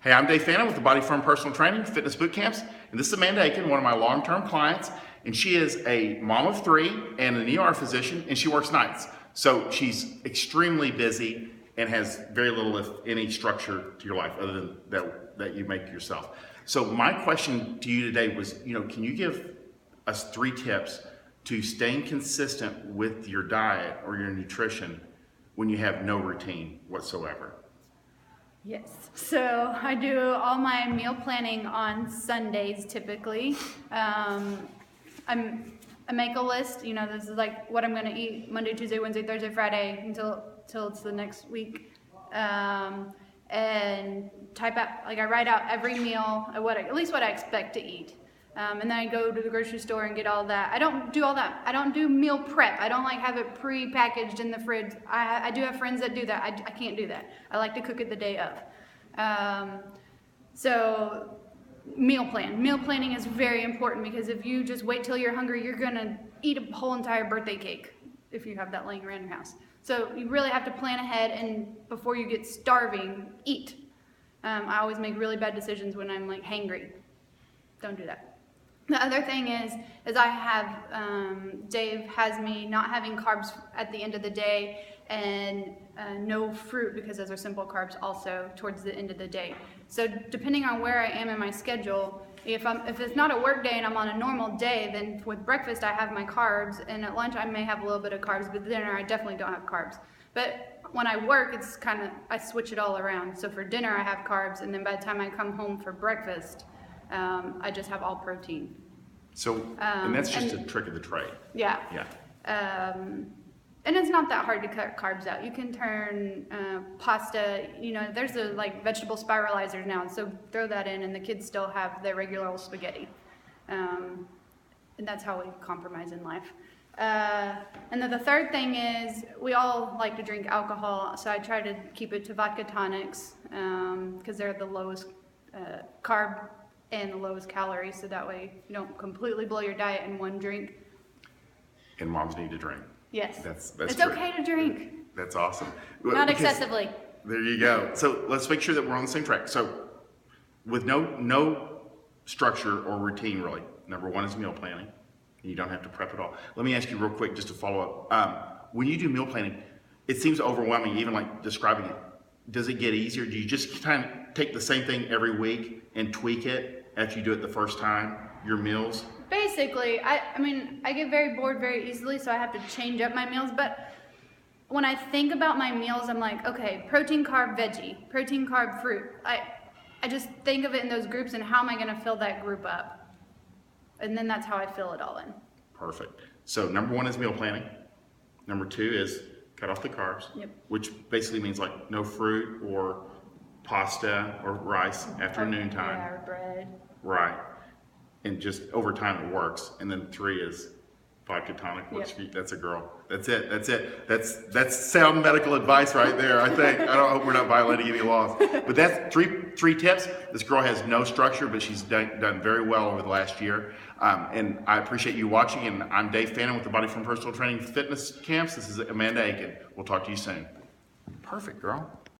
Hey, I'm Dave Fannin with the Body Firm Personal Training, Fitness Bootcamps, and this is Amanda Aiken, one of my long-term clients, and she is a mom of 3 and an ER physician, and she works nights. So she's extremely busy and has very little, if any, structure to your life other than that you make yourself. So my question to you today was, can you give us 3 tips to staying consistent with your diet or your nutrition when you have no routine whatsoever? Yes, so I do all my meal planning on Sundays typically. I make a list, this is like what I'm going to eat Monday, Tuesday, Wednesday, Thursday, Friday until it's the next week. And type out, I write out every meal, at least what I expect to eat. And then I go to the grocery store and get all that. I don't do all that. I don't do meal prep. I don't have it pre-packaged in the fridge. I do have friends that do that. I can't do that. I like to cook it the day of. So meal plan. Meal planning is very important because if you just wait till you're hungry, you're gonna eat a whole entire birthday cake if you have that laying around your house. So you really have to plan ahead, and before you get starving, eat. I always make really bad decisions when I'm hangry. Don't do that. The other thing is I have, Dave has me not having carbs at the end of the day and no fruit because those are simple carbs also towards the end of the day. So depending on where I am in my schedule, if it's not a work day and I'm on a normal day, then with breakfast I have my carbs, and at lunch I may have a little bit of carbs, but dinner I definitely don't have carbs. But when I work, it's I switch it all around. So for dinner I have carbs, and then by the time I come home for breakfast, I just have all protein. So, and that's just a trick of the trade. Yeah. Yeah. And it's not that hard to cut carbs out. You can turn pasta, there's vegetable spiralizers now, so throw that in, and the kids still have their regular old spaghetti. And that's how we compromise in life. And then the third thing is we all like to drink alcohol, so I try to keep it to vodka tonics because they're the lowest carb and the lowest calories, so that way you don't completely blow your diet in one drink. And moms need to drink. Yes. That's it's true. okay to drink. That's awesome. Not excessively. There you go. So let's make sure that we're on the same track. So with no structure or routine really, number 1 is meal planning. You don't have to prep at all. Let me ask you real quick just to follow up. When you do meal planning, it seems overwhelming, even describing it. Does it get easier? Do you just kind of take the same thing every week and tweak it after you do it the first time, your meals? Basically, I get very bored very easily, so I have to change up my meals. But when I think about my meals, I'm like, okay, protein, carb, veggie, protein, carb, fruit. I just think of it in those groups, and how am I going to fill that group up? And then that's how I fill it all in. Perfect. So number 1 is meal planning. Number 2 is cut off the carbs, Yep. which basically means no fruit or pasta or rice after noontime. Yeah, or bread. Right. And just over time it works. And then 3 is vodka tonic. Yep. That's a girl. That's it. That's sound medical advice right there, I think. I don't hope we're not violating any laws. But that's three tips. This girl has no structure, but she's done very well over the last year. And I appreciate you watching. And I'm Dave Fannin with the Body Firm Personal Training Fitness Camps. This is Amanda Aiken. We'll talk to you soon. Perfect, girl.